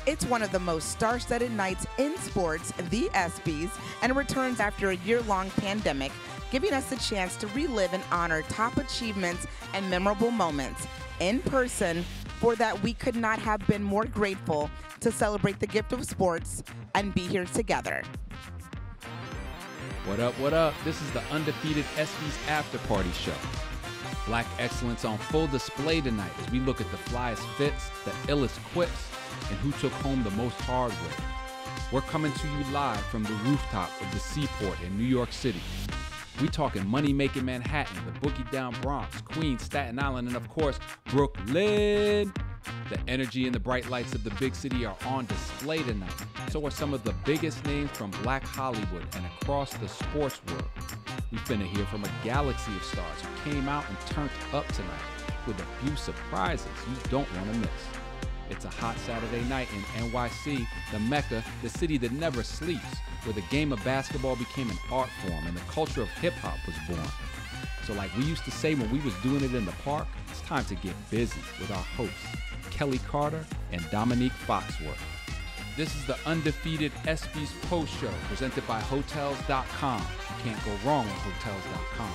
It's one of the most star-studded nights in sports, the Espys, and returns after a year-long pandemic, giving us the chance to relive and honor top achievements and memorable moments in person. For that, we could not have been more grateful to celebrate the gift of sports and be here together. What up, what up? This is the Undefeated Espys After Party Show. Black excellence on full display tonight as we look at the flyest fits, the illest quips, and who took home the most hardware. We're coming to you live from the rooftop of the Seaport in New York City. We talking money-making Manhattan, the boogie-down Bronx, Queens, Staten Island, and of course, Brooklyn. The energy and the bright lights of the big city are on display tonight. So are some of the biggest names from Black Hollywood and across the sports world. We finna hear from a galaxy of stars who came out and turned up tonight with a few surprises you don't want to miss. It's a hot Saturday night in NYC, the Mecca, the city that never sleeps, where the game of basketball became an art form and the culture of hip-hop was born. So like we used to say when we was doing it in the park, it's time to get busy with our hosts, Kelly Carter and Dominique Foxworth. This is the Undefeated Espys Post Show presented by Hotels.com. You can't go wrong with Hotels.com.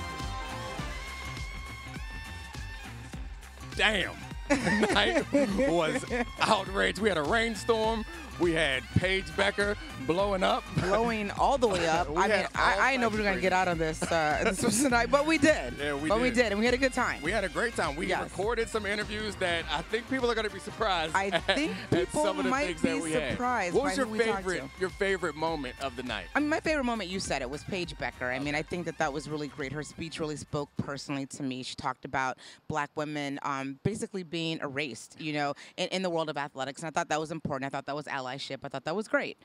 Damn. The night was outraged. We had a rainstorm. We had Paige Becker blowing up. Blowing all the way up. I didn't know we were going to get out of this tonight, but we did. Yeah, we did, and we had a good time. We had a great time. We recorded some interviews that I think people are going to be surprised I think people some of the might things be that we surprised. Had. What was by your favorite moment of the night? I mean, my favorite moment, you said it, was Paige Becker. I mean, I think that was really great. Her speech really spoke personally to me. She talked about black women basically being erased, you know, in the world of athletics, and I thought that was important. I thought that was allyship. I thought that was great.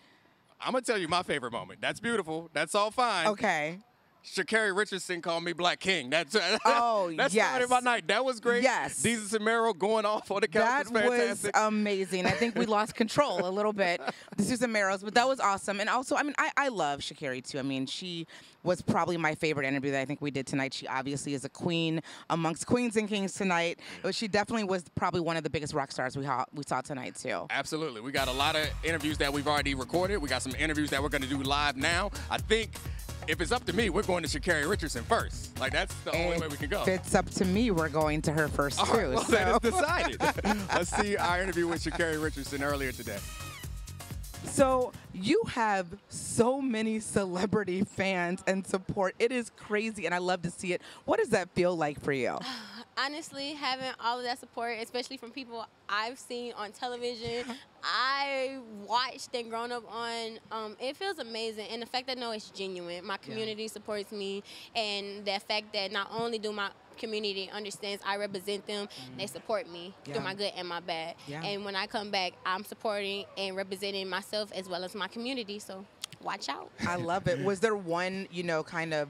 I'm going to tell you my favorite moment. That's beautiful. That's all fine. Okay. Sha'Carri Richardson called me Black King. That started my night. That was great. Yes. Desus and Mero going off on the couch was fantastic. That was amazing. I think we lost control a little bit, Desus and Mero's, but that was awesome. And also, I mean, I love Sha'Carri too. I mean, she was probably my favorite interview that I think we did tonight. She obviously is a queen amongst queens and kings tonight. But she definitely was probably one of the biggest rock stars we saw tonight too. Absolutely. We got a lot of interviews that we've already recorded. We got some interviews that we're going to do live now. I think if it's up to me, we're going to Sha'Carri Richardson first. Like, that's the only way we can go. If it's up to me, we're going to her first, too. Right, well, that is decided. Let's see our interview with Sha'Carri Richardson earlier today. So you have so many celebrity fans and support. It is crazy, and I love to see it. What does that feel like for you? Honestly, having all of that support, especially from people I've seen on television, I watched and grown up on, it feels amazing. And the fact that, no, it's genuine. My community supports me, and the fact that not only do my community understands I represent them, they support me through my good and my bad. And when I come back, I'm supporting and representing myself as well as my community, so watch out. I love it. Was there one, you know, kind of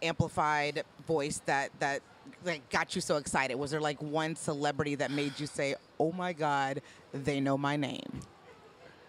amplified voice that like got you so excited? Was there like one celebrity that made you say, oh my God, they know my name?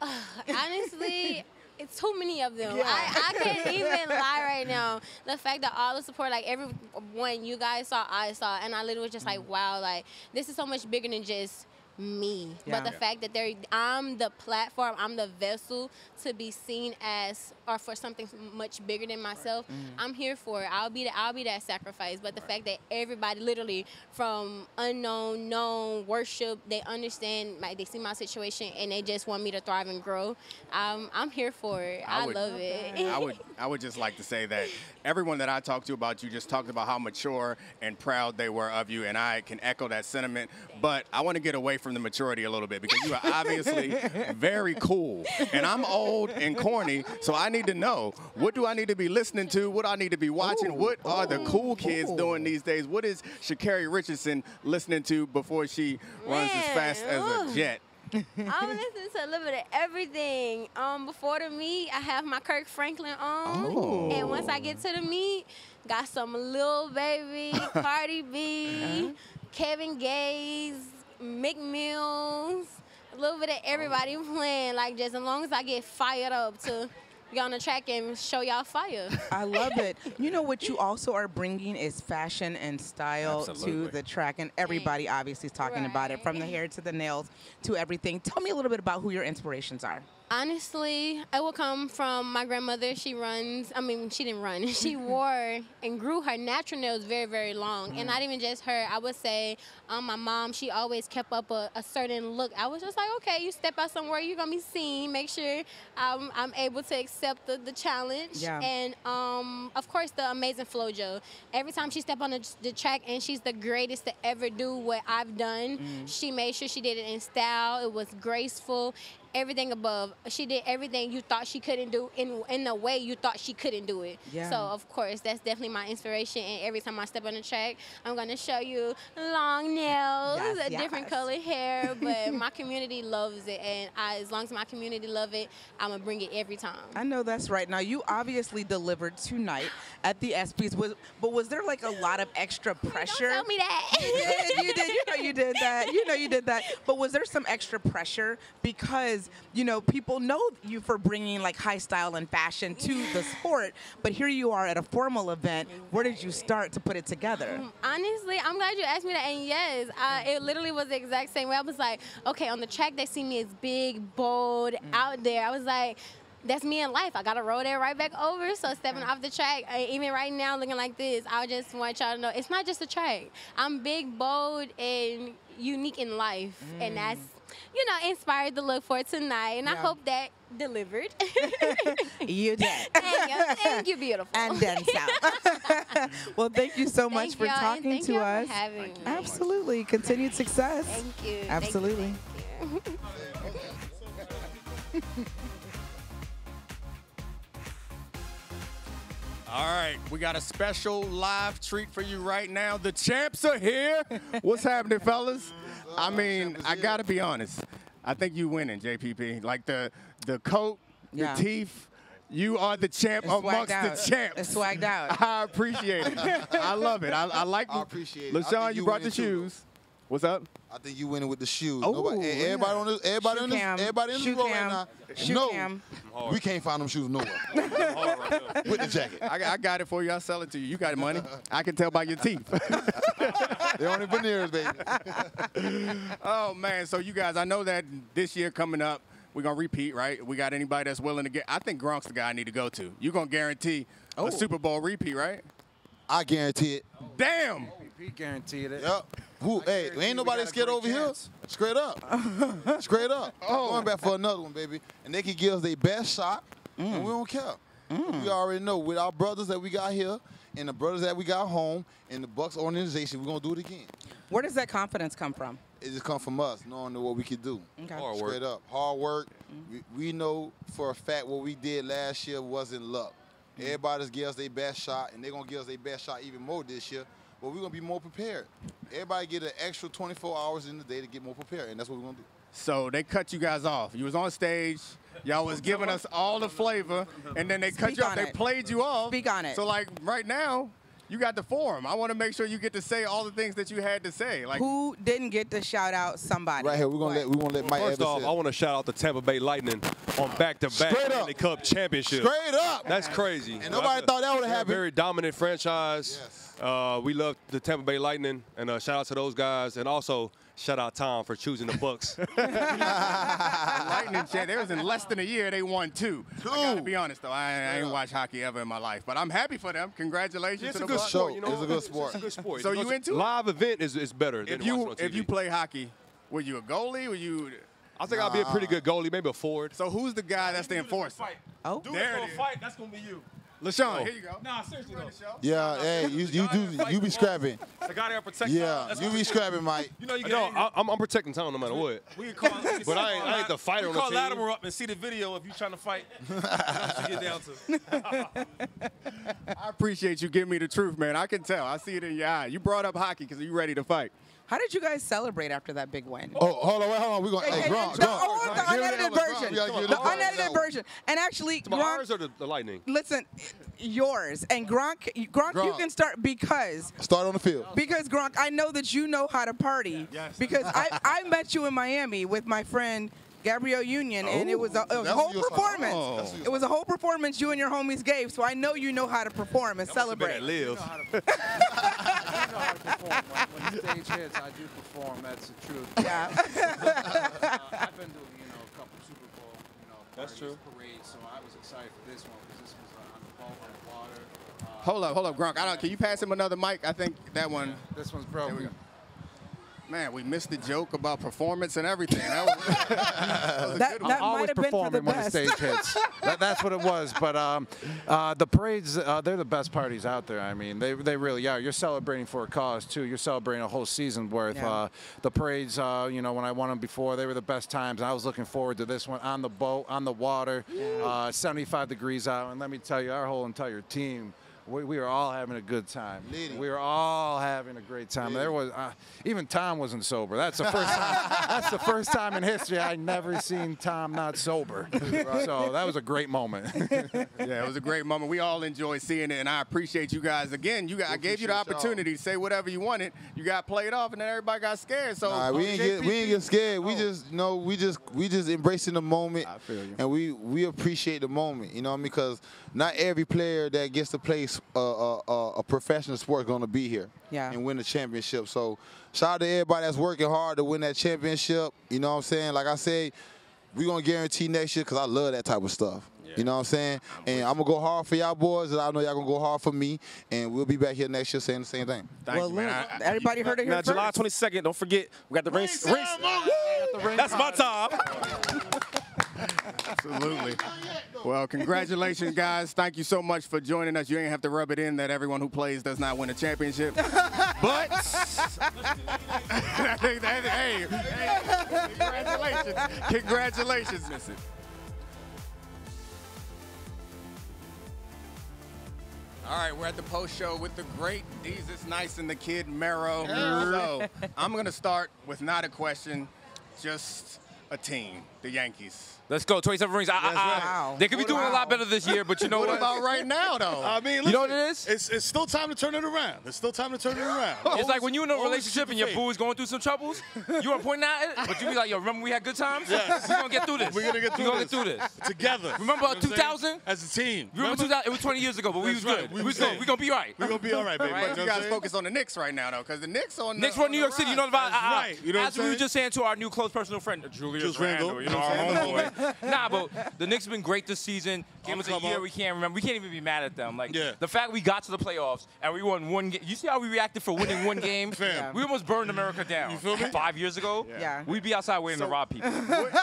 Honestly, it's too many of them. I can't even lie right now. The fact that all the support, like everyone you guys saw, I saw, and I literally was just like, wow, like this is so much bigger than just me. But the fact that I'm the platform, I'm the vessel to be seen as, or for something much bigger than myself, I'm here for it. I'll be that sacrifice. But the fact that everybody, literally from unknown, known, worship, they understand, like they see my situation and they just want me to thrive and grow. I'm here for it. I love it. I would just like to say that everyone that I talked to about you just talked about how mature and proud they were of you, and I can echo that sentiment. But I want to get away from the maturity a little bit, because you are obviously very cool, and I'm old and corny, so I need to know, what do I need to be listening to? What do I need to be watching? What are the cool kids doing these days? What is Sha'Carri Richardson listening to before she runs as fast as a jet? I'm listening to a little bit of everything. Before the meet, I have my Kirk Franklin on, and once I get to the meet, got some Lil Baby, Cardi B, Kevin Gaze, Mick Mills, a little bit of everybody playing, like just as long as I get fired up to get on the track and show y'all fire. I love it. You know what you also are bringing is fashion and style Absolutely. to the track, and everybody obviously is talking about it, from the hair to the nails to everything. Tell me a little bit about who your inspirations are. Honestly, it will come from my grandmother. She didn't run. She wore and grew her natural nails very, very long. And not even just her. I would say my mom, she always kept up a certain look. I was just like, okay, you step out somewhere, you're going to be seen. Make sure I'm able to accept the challenge. Yeah. And, of course, the amazing FloJo. Every time she stepped on the track, and she's the greatest to ever do what I've done, she made sure she did it in style. It was graceful. Everything above. She did everything you thought she couldn't do in the way you thought she couldn't do it. Yeah. So, of course, that's definitely my inspiration. And every time I step on the track, I'm going to show you long nails, Yes, different yes. colored hair. But my community loves it. And as long as my community love it, I'm going to bring it every time. I know that's right. Now, you obviously delivered tonight at the Espys, but was there like a lot of extra pressure? Don't tell me that. You did. You know you did that. You know you did that. But was there some extra pressure because, you know, people know you for bringing like high style and fashion to the sport, but here you are at a formal event. Where did you start to put it together? Honestly, I'm glad you asked me that. And yes, it literally was the exact same way. I was like, okay, on the track they see me as big, bold, out there. I was like, that's me in life. I got to roll that right back over. So stepping off the track, even right now looking like this, I just want y'all to know it's not just a track. I'm big, bold, and unique in life. And that's, you know, inspired the look for tonight. And I hope that delivered. You did. Thank you, beautiful. And then some. Well, thank you so much for talking thank to y'all us. For having me. Absolutely. Continued success. Thank you. Absolutely. Thank you. All right, we got a special live treat for you right now. The champs are here. What's happening, fellas? I mean, I got to be honest. I think you winning, JPP. Like the coat, the teeth. You are the champ amongst the champs. It's swagged out. I appreciate it. I love it. I like it. I appreciate it. LaShawn, you brought the shoes. What's up? I think you winning with the shoes. Oh, Everybody on this, everybody in this row right now. Cam. We can't find them shoes nowhere. With the jacket. I got it for you. I'll sell it to you. You got money. I can tell by your teeth. They're only veneers, baby. Oh, man. So, you guys, I know that this year coming up, we're going to repeat, right? We got anybody that's willing to get – I think Gronk's the guy I need to go to. You're going to guarantee a Super Bowl repeat, right? I guarantee it. Damn. He guaranteed it. Yep. Hey, ain't nobody scared over here. Straight up. Straight up. Going back for another one, baby. And they can give us their best shot, and we don't care. We already know with our brothers that we got here and the brothers that we got home and the Bucks organization, we're going to do it again. Where does that confidence come from? It just come from us, knowing what we could do. Okay. Hard work. Straight up. Hard work. We know for a fact what we did last year wasn't luck. Everybody's give us their best shot, and they're going to give us their best shot even more this year. But we're going to be more prepared. Everybody get an extra 24 hours in the day to get more prepared, and that's what we're going to do. So they cut you guys off. You was on stage. Y'all was giving us all the flavor, and then they cut you off. They played you off. Speak on it. So, like, right now, you got the forum. I want to make sure you get to say all the things that you had to say. Like, who didn't get to shout out somebody? Right here, we're going to let Mike First off, I want to shout out the Tampa Bay Lightning on back-to-back Stanley Cup championship. Straight up. That's crazy. And nobody thought that would have happened. Very dominant franchise. Yes. We love the Tampa Bay Lightning, and shout out to those guys. And also, shout out Tom for choosing the Bucks. Lightning champ. There was in less than a year they won two. I gotta be honest though, I ain't watched hockey ever in my life, but I'm happy for them. Congratulations It's to a the good Bucks. sport, you know. It's a good sport. It's a good sport. So you into it? Live event is better than If watching on you TV. if you play hockey, were you a goalie? Were you? I think I'll be a pretty good goalie, maybe a forward. So who's the guy that's the enforcer? Oh, There it is. Fight, that's gonna be you. LaShawn, here you go. Nah, seriously though. Yeah, hey, you be scrapping. The guy there protect. Yeah, That's you what be scrapping, Mike. You know you No, get. I'm protecting Tom no matter what. We can call. But I ain't the fighter on the call team. Latimer up and see the video if you trying to fight. That's what you get down to. I appreciate you giving me the truth, man. I can tell. I see it in your eye. You brought up hockey because you ready to fight. how did you guys celebrate after that big win? Oh, hold on. We're going to, hey, Gronk. The unedited version. We gotta give it The to Gronk. unedited version. And actually, But Gronk, ours or the Lightning? listen, yours. And Gronk, you can start because Start on the field. Gronk, I know that you know how to party. Yes. Because I met you in Miami with my friend Gabrielle Union, and it was a whole performance. It was a whole performance you and your homies gave, so I know you know how to perform and celebrate. Live. You know how to perform. When the stage hits, I do perform. That's the truth. Yeah. I've been to, a couple Super Bowl, That's true. parades, so I was excited for this one because this was on the boat, on the water. Hold up, Gronk. Can you pass him another mic? I think that one. This one's There we broken. go. Man, we missed the joke about performance and everything. That was That might always have been for the performing when the best. stage hits. That's what it was. But the parades, they're the best parties out there. I mean, they really are. You're celebrating for a cause, too. You're celebrating a whole season's worth. Yeah. The parades, when I won them before, they were the best times. And I was looking forward to this one on the boat, on the water, 75 degrees out. And let me tell you, our whole entire team, we were all having a good time. We were all having a great time. There was even Tom wasn't sober. That's the first time. That's the first time in history I never seen Tom not sober. So that was a great moment. Yeah, it was a great moment. We all enjoyed seeing it, and I appreciate you guys. Again, I gave you the opportunity to say whatever you wanted. You got played off, and then everybody got scared. So Nah, we ain't get scared. We just embracing the moment. I feel you. And we appreciate the moment, because not every player that gets to play a professional sport is going to be here and win the championship. So shout out to everybody that's working hard to win that championship. You know what I'm saying? Like I said, we're going to guarantee next year because I love that type of stuff. Yeah. You know what I'm saying? And I'm going to go hard for y'all boys, and I know y'all going to go hard for me, and we'll be back here next year saying the same thing. Thank you, man. Everybody heard it here Now, July first. 22nd, don't forget, we got the ring. That's my time. Absolutely. Well, congratulations, guys. Thank you so much for joining us. You ain't have to rub it in that everyone who plays does not win a championship. But, hey, congratulations. Congratulations. Listen. All right, we're at the post show with the great Jesus Nice and the kid Mero. So I'm going to start with not a question, just a team, the Yankees. Let's go, 27 rings. Wow. They could be doing a lot better this year, but you know what? What about right now, though? I mean, listen, You know what it is? It's still time to turn it around. It's still time to turn it around. It's like when you're in a always relationship and your keep boo is going through some troubles, you want to point out it, but you be like, yo, remember we had good times? Yes. We're going to get through this. We're gonna get through We're going this. to get through this. Together. Remember You know what I'm 2000? saying? As a team. Remember 2000? It was 20 years ago, but we was That's right. good. We We was was good. good. We're going to be right. We're going to be all right, baby. But you know what I'm guys saying? focus on the Knicks right now, though, because the Knicks on the Knicks won New York City. You know about That's right. You know what as I'm we were saying? just saying to our new close personal friend, Julius Randle, Randle. you know, our homeboy. Nah, but the Knicks have been great this season. Gave us a year we can't remember. We can't even be mad at them. Like the fact we got to the playoffs and we won one game. You see how we reacted for winning one game? Fam. We almost burned America down. You feel me? 5 years ago, Yeah. we'd be outside waiting to rob people.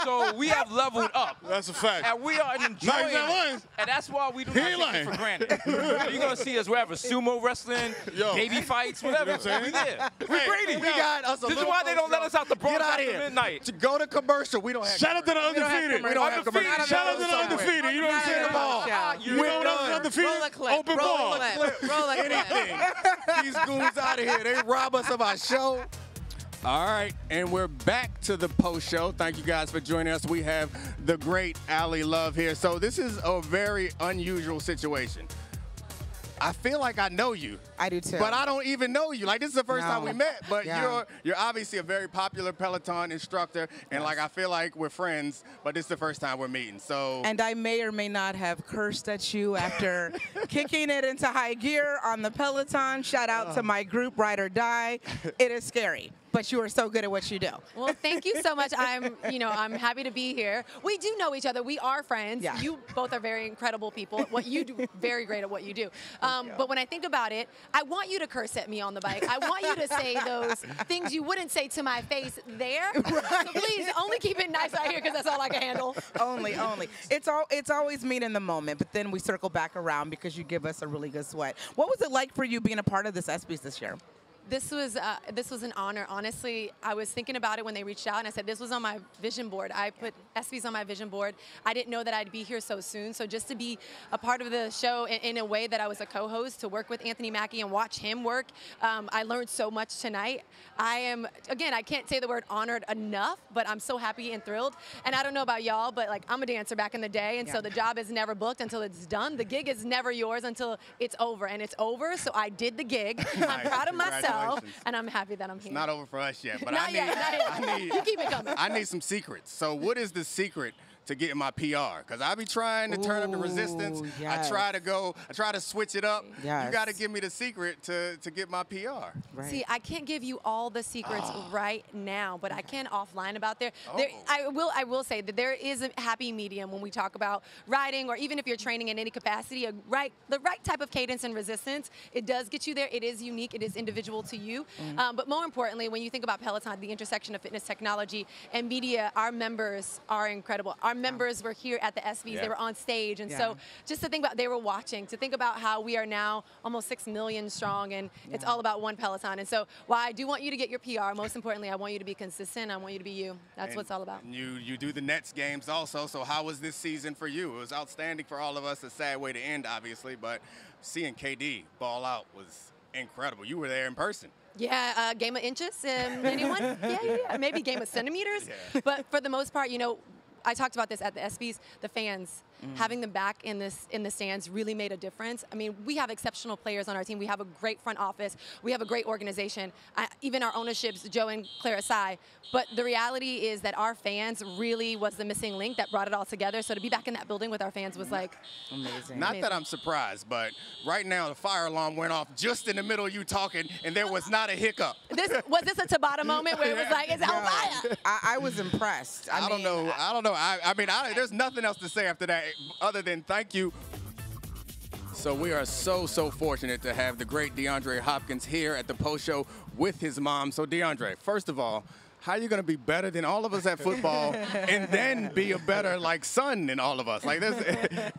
So we have leveled up. That's a fact. And we are enjoying he's not it. lying. And that's why we do He not ain't take lying. it for granted. You're going to see us wherever. Sumo wrestling, Yo. baby fights, whatever. You know what I'm We saying? there. We're greedy. We got us a This is little why they don't let us out the Bronx Get out of after here. midnight. To go to commercial, we don't have Shout out to the undefeated. We don't have Undefeated. commercial. Shout out to the undefeated. You know what I'm saying? Show. You know what else is undefeated? Roll a clip. Open Roll ball. a clip. Roll a clip. Anything. These goons out of here. They rob us of our show. All right, and we're back to the post show. Thank you guys for joining us. We have the great Allie Love here. So this is a very unusual situation. I feel like I know you. I do too. But I don't even know you. Like, this is the first time we met, but Yeah. you're obviously a very popular Peloton instructor, and like I feel like we're friends, but this is the first time we're meeting. So And I may or may not have cursed at you after kicking it into high gear on the Peloton. Shout out to my group, Ride or Die. It is scary, but you are so good at what you do. Well, thank you so much. I'm happy to be here. We do know each other. We are friends. Yeah. You both are very incredible people. What you do, very great at what you do. But when I think about it, I want you to curse at me on the bike. I want you to say those things you wouldn't say to my face there. Right. So please, only keep it nice out here because that's all I can handle. Only. It's always mean in the moment, but then we circle back around because you give us a really good sweat. What was it like for you being a part of this Espys this year? This was an honor. Honestly, I was thinking about it when they reached out, and I said, this was on my vision board. I put Espys on my vision board. I didn't know that I'd be here so soon. So just to be a part of the show in a way that I was a co-host, to work with Anthony Mackie and watch him work, I learned so much tonight. I can't say the word honored enough, but I'm so happy and thrilled. And I don't know about y'all, but like, I'm a dancer back in the day, and so the job is never booked until it's done. The gig is never yours until it's over, and it's over. So I did the gig. I'm proud of myself. Congratulations. And I'm happy that I'm here. It's not over for us yet, but Not yet. I need You keep it coming. I need some secrets. So what is the secret to getting my PR? Because I be trying to turn up the resistance. Yes. I try to switch it up. Yes. You got to give me the secret to get my PR. Right. See, I can't give you all the secrets right now, but I can offline about there. Oh. I will say that there is a happy medium when we talk about riding, or even if you're training in any capacity, the right type of cadence and resistance. It does get you there. It is unique. It is individual to you. But more importantly, when you think about Peloton, the intersection of fitness technology and media, our members are incredible. Our members were here at the Espys. Yeah. They were on stage. And so just to think about, they were watching, to think about how we are now almost 6 million strong, and it's all about one Peloton. And so while I do want you to get your PR, most importantly, I want you to be consistent. I want you to be you. That's what it's all about. You do the Nets games also. So how was this season for you? It was outstanding for all of us. A sad way to end, obviously, but seeing KD ball out was incredible. You were there in person. Yeah, game of inches, anyone? Yeah. Maybe game of centimeters. Yeah. But for the most part, I talked about this at the Espys. The fans, having them back in the stands really made a difference. I mean, we have exceptional players on our team. We have a great front office. We have a great organization. Even our ownerships, Joe and Claire aside. But the reality is that our fans really was the missing link that brought it all together. So to be back in that building with our fans was like amazing. Not that I'm surprised, but right now the fire alarm went off just in the middle of you talking, and there was not a hiccup. Was this a Tabata moment where it was like, it's on fire? I was impressed. I don't know. I mean, there's nothing else to say after that other than thank you. So we are so fortunate to have the great Deandre Hopkins here at the post show with his mom. So Deandre, first of all, how are you going to be better than all of us at football and then be a better son than all of us? Like this,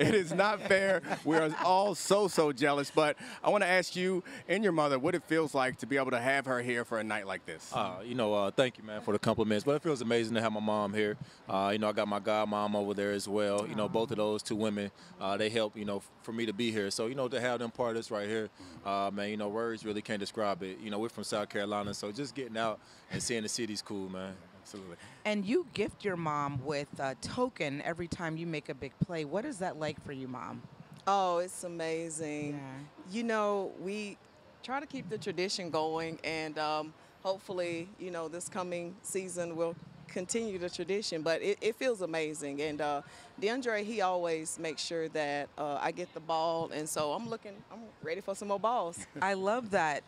it is not fair. We are all so jealous. But I want to ask you and your mother what it feels like to be able to have her here for a night like this. Thank you, man, for the compliments. But it feels amazing to have my mom here. I got my godmom over there as well. Both of those two women, they help, for me to be here. So, to have them part of this right here, man, words really can't describe it. We're from South Carolina, so just getting out and seeing the city's cool, man. Absolutely. And you gift your mom with a token every time you make a big play. What is that like for you, Mom? Oh, it's amazing. Yeah. We try to keep the tradition going, and hopefully, this coming season will continue the tradition. But it feels amazing. And Deandre, he always makes sure that I get the ball, and so I'm ready for some more balls. I love that.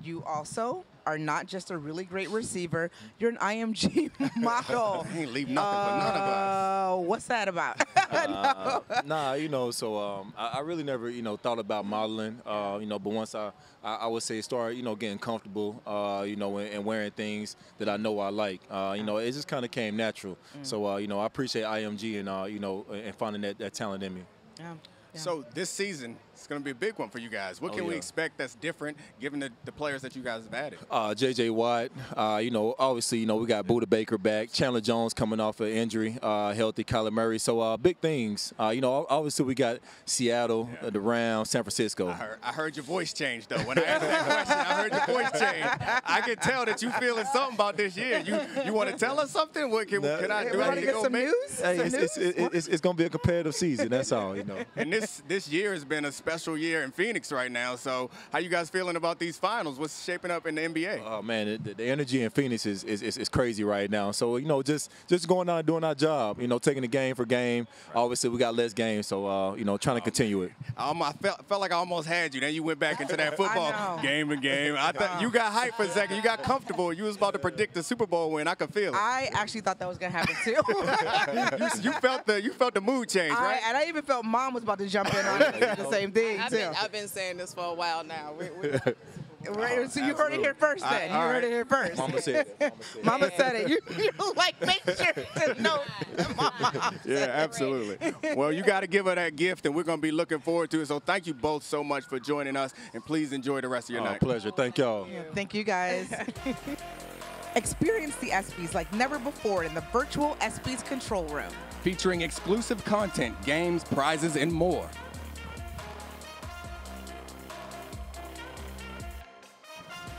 You also are not just a really great receiver. You're an IMG model. He ain't leave nothing for none of us. What's that about? I really never, thought about modeling, but once I would say start, getting comfortable, and wearing things that I know I like, it just kind of came natural. So, I appreciate IMG and, and finding that talent in me. Yeah. So this season, it's going to be a big one for you guys. What can we expect that's different given the players that you guys have added? J.J. Watt, obviously, we got Buda Baker back. Chandler Jones coming off an injury, healthy. Kyler Murray. So big things. Obviously we got Seattle, the Rams, San Francisco. I heard your voice change, though. When I asked that question, I heard your voice change. I can tell that you feeling something about this year. You want to tell us something? What can I do? Want to get some news? Hey, it's going to be a competitive season. That's all, And this year has been a special year in Phoenix right now. So how you guys feeling about these finals? What's shaping up in the NBA? Oh, man, the energy in Phoenix is crazy right now. So, just going out and doing our job, taking the game for game. Obviously, we got less games, so, trying to continue it. I felt like I almost had you. Then you went back into that football game to game. I thought you got hyped for a second. You got comfortable. You was about to predict the Super Bowl win. I could feel it. I actually thought that was going to happen, too. you felt the mood change, right? And I even felt Mom was about to jump in on it. The same thing, too. I've been saying this for a while now. Right, so you heard it here first, then. You heard it here first. Mama said it. Mama said it. You make sure to know. Mama. Yeah, absolutely. Well, you got to give her that gift, and we're going to be looking forward to it. So thank you both so much for joining us, and please enjoy the rest of your night. Pleasure. Thank y'all. Yeah, thank you, guys. Experience the Espys like never before in the virtual Espys control room. Featuring exclusive content, games, prizes, and more.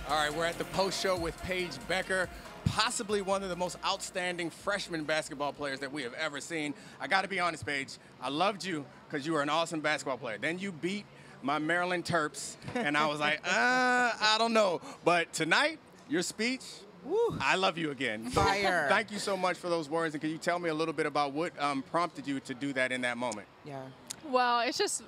All right, we're at the post show with Paige Becker, possibly one of the most outstanding freshman basketball players that we have ever seen. I got to be honest, Paige, I loved you because you were an awesome basketball player. Then you beat my Maryland Terps, and I was like, I don't know. But tonight, your speech, woo, I love you again. So Fire. thank you so much for those words, and can you tell me a little bit about what prompted you to do that in that moment? Yeah. Well, it's just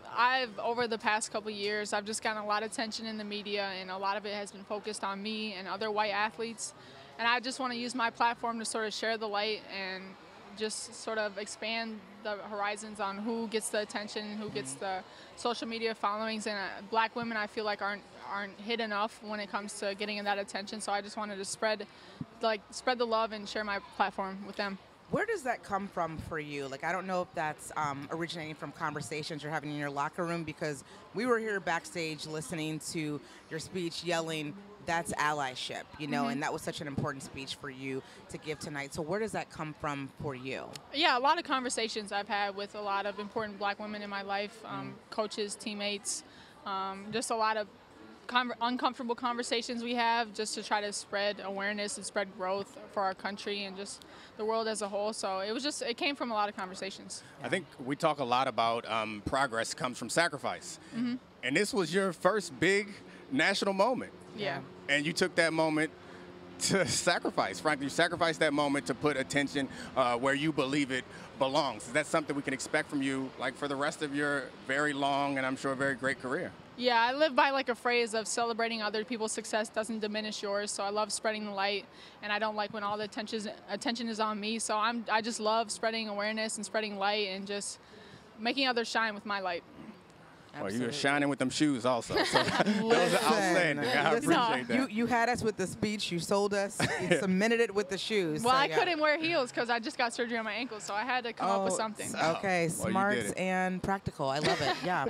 over the past couple of years, I've just gotten a lot of attention in the media, and a lot of it has been focused on me and other white athletes. And I just want to use my platform to sort of share the light and just sort of expand the horizons on who gets the attention, who gets the social media followings. And black women, I feel like, aren't hit enough when it comes to getting that attention. So I just wanted to spread the love and share my platform with them. Where does that come from for you? Like, I don't know if that's originating from conversations you're having in your locker room, because we were here backstage listening to your speech yelling, that's allyship, you know, and that was such an important speech for you to give tonight. So where does that come from for you? Yeah, a lot of conversations I've had with a lot of important black women in my life, coaches, teammates, just a lot of uncomfortable conversations we have just to try to spread awareness and spread growth for our country and just the world as a whole. So it came from a lot of conversations. I think we talk a lot about progress comes from sacrifice. And this was your first big national moment. Yeah. And you took that moment to sacrifice. Frankly, you sacrificed that moment to put attention where you believe it belongs. Is that something we can expect from you, like, for the rest of your very long and I'm sure very great career? Yeah, I live by like a phrase of celebrating other people's success doesn't diminish yours. So I love spreading the light, and I don't like when all the attention is on me. So I just love spreading awareness and spreading light and just making others shine with my light. Well, you were shining with them shoes also. So those are outstanding. I appreciate that. You had us with the speech. You sold us. You cemented it with the shoes. Well, so, I couldn't wear heels because I just got surgery on my ankles, so I had to come up with something. Okay, Well, smart and practical. I love it. Yeah.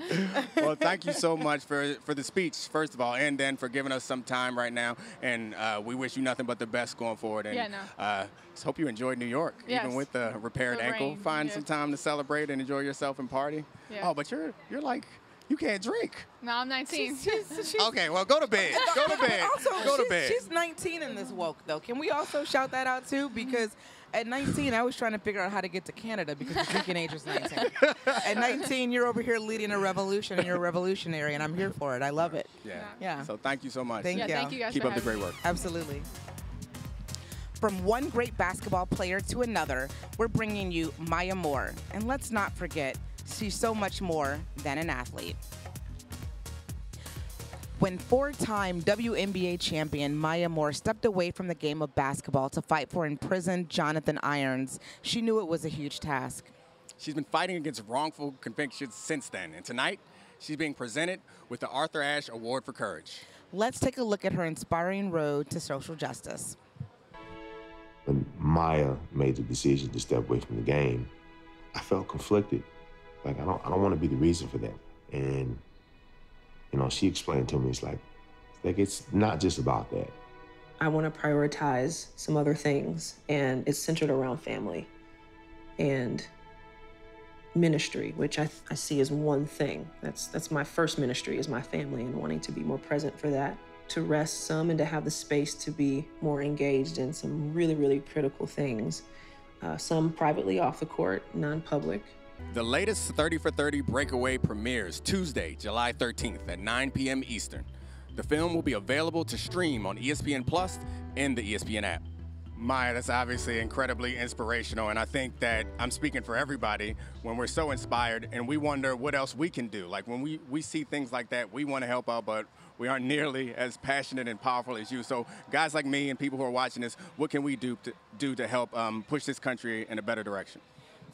Well, thank you so much for the speech, first of all, and then for giving us some time right now. And we wish you nothing but the best going forward. And, yeah, no. Just hope you enjoyed New York, Yes. even with the repaired The ankle. rain, Find yeah. some time to celebrate and enjoy yourself and party. Yeah. Oh, but you're like, you can't drink. No, I'm 19. Okay, well, go to bed. Go to bed. Also, Go to bed. She's 19 in this woke, though. Can we also shout that out, too? Because at 19, I was trying to figure out how to get to Canada because the drinking age was 19. At 19, you're over here leading a revolution, and you're a revolutionary, and I'm here for it. I love it. Yeah. So thank you so much. Thank you. Thank you guys Keep for up the having great me. work. Absolutely. From one great basketball player to another, we're bringing you Maya Moore. And let's not forget, she's so much more than an athlete. When four-time WNBA champion Maya Moore stepped away from the game of basketball to fight for imprisoned Jonathan Irons, she knew it was a huge task. She's been fighting against wrongful convictions since then. And tonight, she's being presented with the Arthur Ashe Award for Courage. Let's take a look at her inspiring road to social justice. When Maya made the decision to step away from the game, I felt conflicted. Like, I don't want to be the reason for that. And, you know, she explained to me, it's like it's not just about that. I want to prioritize some other things, and it's centered around family and ministry, which I see as one thing. That's my first ministry, is my family, and wanting to be more present for that, to rest some and to have the space to be more engaged in some really, really critical things. Some privately off the court, non-public. The latest 30 for 30 Breakaway premieres Tuesday, July 13th at 9 p.m. Eastern. The film will be available to stream on ESPN Plus and the ESPN app. Maya, that's obviously incredibly inspirational, and I think that I'm speaking for everybody when we're so inspired and we wonder what else we can do. Like, when we see things like that, we want to help out, but we aren't nearly as passionate and powerful as you. So guys like me and people who are watching this, what can we do to help push this country in a better direction?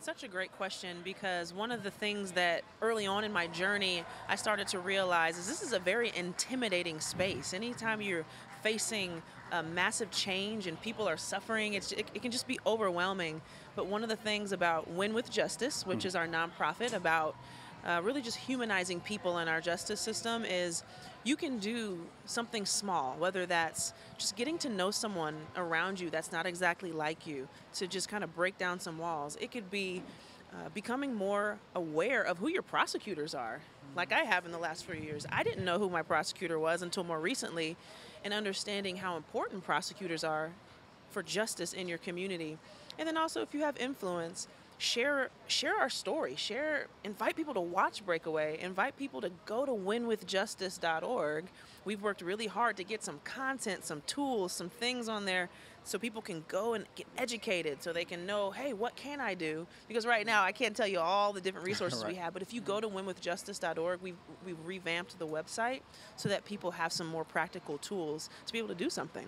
Such a great question, because one of the things that early on in my journey I started to realize is this is a very intimidating space. Anytime you're facing a massive change and people are suffering, it can just be overwhelming. But one of the things about Win with Justice, which is our nonprofit about really just humanizing people in our justice system, is you can do something small, whether that's just getting to know someone around you that's not exactly like you, to just kind of break down some walls. It could be becoming more aware of who your prosecutors are, like I have in the last few years. I didn't know who my prosecutor was until more recently, and understanding how important prosecutors are for justice in your community. And then also, if you have influence, share our story, invite people to watch Breakaway, invite people to go to winwithjustice.org. We've worked really hard to get some content, some tools, some things on there so people can go and get educated, so they can know, hey, what can I do? Because right now I can't tell you all the different resources we have, but if you go to winwithjustice.org, we've revamped the website so that people have some more practical tools to be able to do something.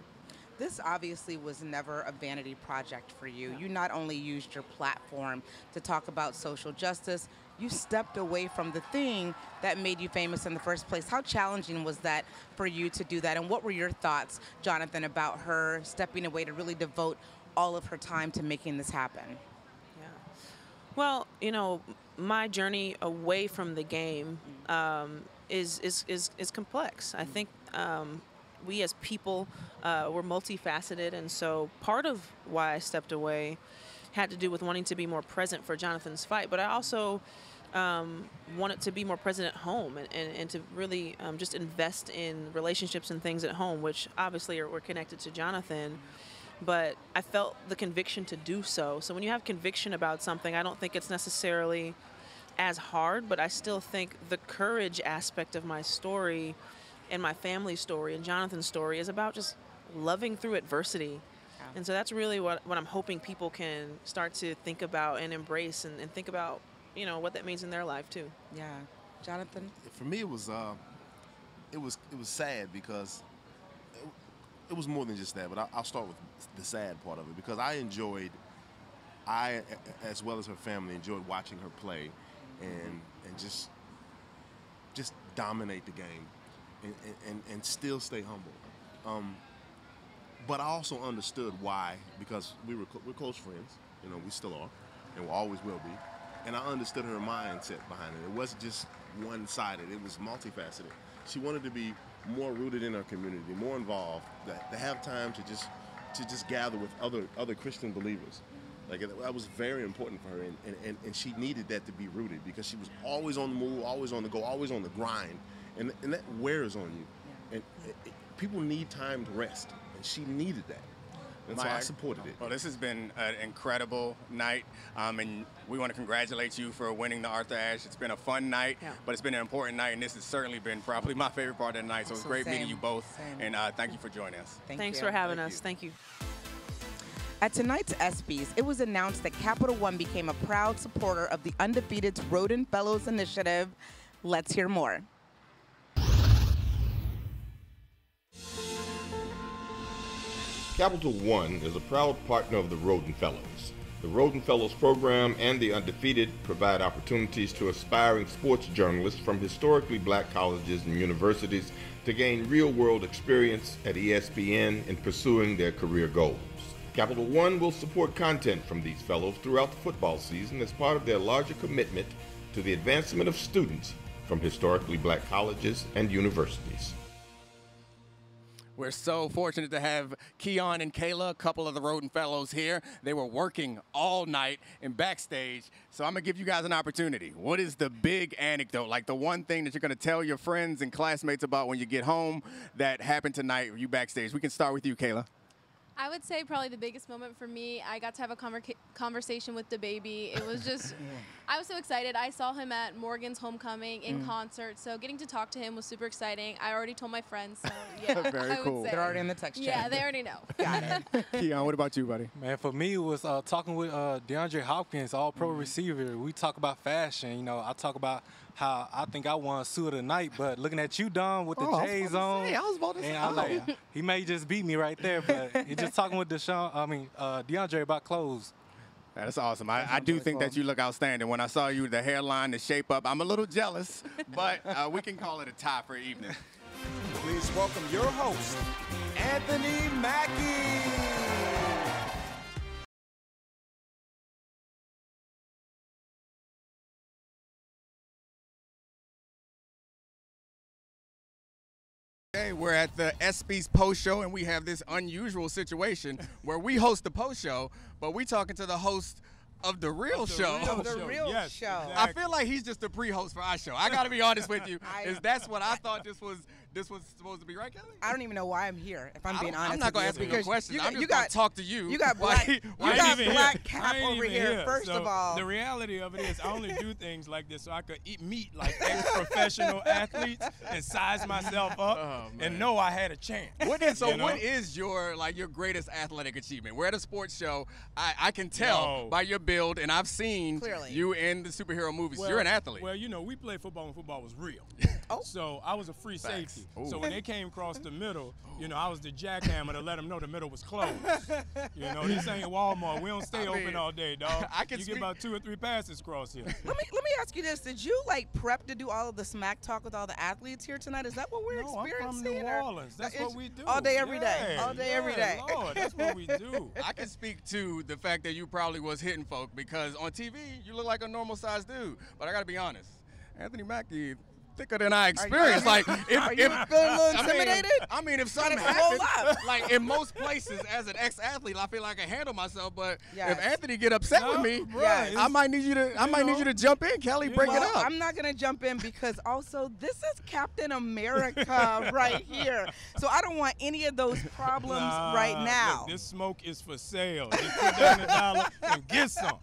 This obviously was never a vanity project for you. You not only used your platform to talk about social justice, you stepped away from the thing that made you famous in the first place. How challenging was that for you to do that? And what were your thoughts, Jonathan, about her stepping away to really devote all of her time to making this happen? Yeah. Well, you know, my journey away from the game is complex. I think we as people were multifaceted, and so part of why I stepped away had to do with wanting to be more present for Jonathan's fight, but I also wanted to be more present at home and to really just invest in relationships and things at home, which obviously were connected to Jonathan, but I felt the conviction to do so. So when you have conviction about something, I don't think it's necessarily as hard, but I still think the courage aspect of my story and my family's story and Jonathan's story is about just loving through adversity. Yeah. And so that's really what I'm hoping people can start to think about and embrace and think about, you know, what that means in their life too. Yeah. Jonathan? For me, it was sad because it was more than just that, but I'll start with the sad part of it, because I, as well as her family, enjoyed watching her play and just dominate the game and still stay humble. But I also understood why, because we're close friends, you know, we still are, and we always will be. And I understood her mindset behind it. It wasn't just one-sided, it was multifaceted. She wanted to be more rooted in our community, more involved, to have time to just gather with other Christian believers. Like, that was very important for her, and she needed that to be rooted, because she was always on the move, always on the go, always on the grind, and that wears on you. Yeah. And people need time to rest, and she needed that. And so I supported it. Well, this has been an incredible night, and we want to congratulate you for winning the Arthur Ashe. It's been a fun night, but it's been an important night, and this has certainly been probably my favorite part of the night. So it's great meeting you both, and thank you for joining us. Thanks for having us. Thank you. At tonight's Espys, it was announced that Capital One became a proud supporter of the Undefeated's Rodin Fellows Initiative. Let's hear more. Capital One is a proud partner of the Rodin Fellows. The Rodin Fellows program and the Undefeated provide opportunities to aspiring sports journalists from historically black colleges and universities to gain real-world experience at ESPN in pursuing their career goals. Capital One will support content from these fellows throughout the football season as part of their larger commitment to the advancement of students from historically black colleges and universities. We're so fortunate to have Keon and Kayla, a couple of the Rodin Fellows here. They were working all night and backstage, so I'm going to give you guys an opportunity. What is the big anecdote, like the one thing that you're going to tell your friends and classmates about when you get home that happened tonight when you backstage? We can start with you, Kayla. I would say probably the biggest moment for me, I got to have a conversation with the baby. It was just, I was so excited. I saw him at Morgan's homecoming in concert, so getting to talk to him was super exciting. I already told my friends, so yeah. Very cool. They're already in the text chat. Yeah, they already know. Got it. Keon, what about you, buddy? Man, for me, it was talking with Deandre Hopkins, all-pro receiver. We talk about fashion. You know, I talk about how I think I won suit of the night, but looking at you, Don, with the J's on, and I was like, he may just beat me right there, but he just talking with DeAndre about clothes. That's awesome. I do think that you look outstanding. When I saw you, the hairline, the shape up, I'm a little jealous, but we can call it a tie for evening. Please welcome your host, Anthony Mackie. Hey, we're at the Espys post show, and we have this unusual situation where we host the post show, but we talking to the host of the real show. Yes, show. I feel like he's just the pre-host for our show. I got to be honest with you, that's what I thought this was this was supposed to be, right, Kelly? I don't even know why I'm here, if I'm being honest. I'm not going to ask you no questions. I'm just going to talk to you. You got black cap over here. First of all. The reality of it is I only do things like this so I could meet like ex-professional athletes and size myself up and know I had a chance. What is your greatest athletic achievement? We're at a sports show. I can tell by your build, and I've seen you in the superhero movies. You're an athlete. Well, we played football when football was real. So I was a free safety. So when they came across the middle, I was the jackhammer to let them know the middle was closed. This ain't Walmart. We don't stay open all day, dog. You get about 2 or 3 passes across here. Let me ask you this: did you prep to do all of the smack talk with all the athletes here tonight? Is that what we're experiencing? I'm from New Orleans. That's what we do. All day, every day. All day, every day. Lord, that's what we do. I can speak to the fact that you probably was hitting folk because on TV you look like a normal sized dude. But I got to be honest, Anthony Mackie, thicker than I experienced. Are you feeling a little intimidated? I mean, if something happens, like in most places as an ex-athlete, I feel like I can handle myself. But if Anthony get upset with me, I might need you to jump in, Kelly. Break it up. I'm not gonna jump in because also this is Captain America right here, so I don't want any of those problems right now. Look, this smoke is for sale. Just put down the dollar and get some.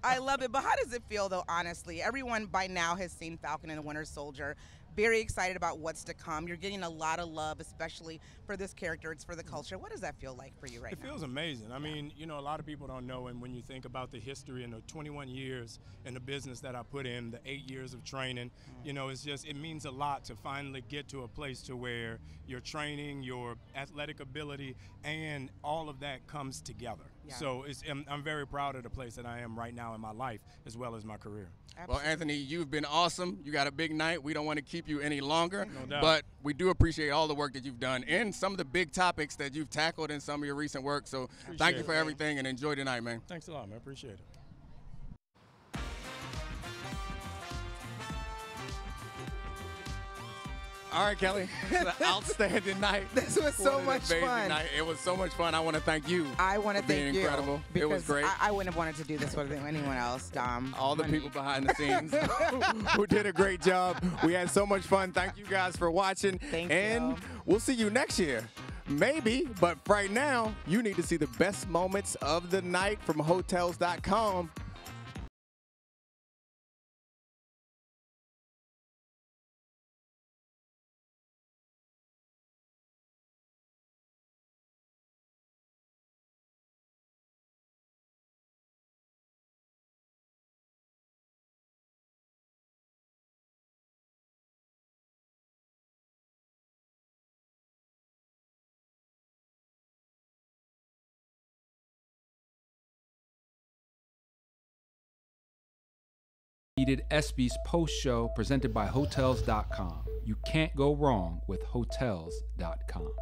I love it, but how does it feel though? Honestly, everyone by now has seen Falcon and the Winter Soldier. Very excited about what's to come. You're getting a lot of love, especially for this character. It's for the culture. What does that feel like for you right now? It feels amazing. I mean, a lot of people don't know, and when you think about the history and the 21 years in the business that I put in, the 8 years of training, it means a lot to finally get to a place to where your training, your athletic ability, and all of that comes together. Yeah. So I'm very proud of the place that I am right now in my life as well as my career. Well, Anthony, you've been awesome. You got a big night. We don't want to keep you any longer, no doubt. But we do appreciate all the work that you've done and some of the big topics that you've tackled in some of your recent work. So thank you for everything and enjoy tonight, man. Thanks a lot, man. Appreciate it. All right, Kelly. It's an outstanding night. This was so much fun. Night. It was so much fun. I want to thank you. I want to thank you. Incredible. It was great. I wouldn't have wanted to do this with anyone else, Dom. All the people behind the scenes who did a great job. We had so much fun. Thank you guys for watching. Thank you. We'll see you next year. Maybe, but right now, you need to see the best moments of the night from Hotels.com. Espys post show presented by Hotels.com. You can't go wrong with Hotels.com.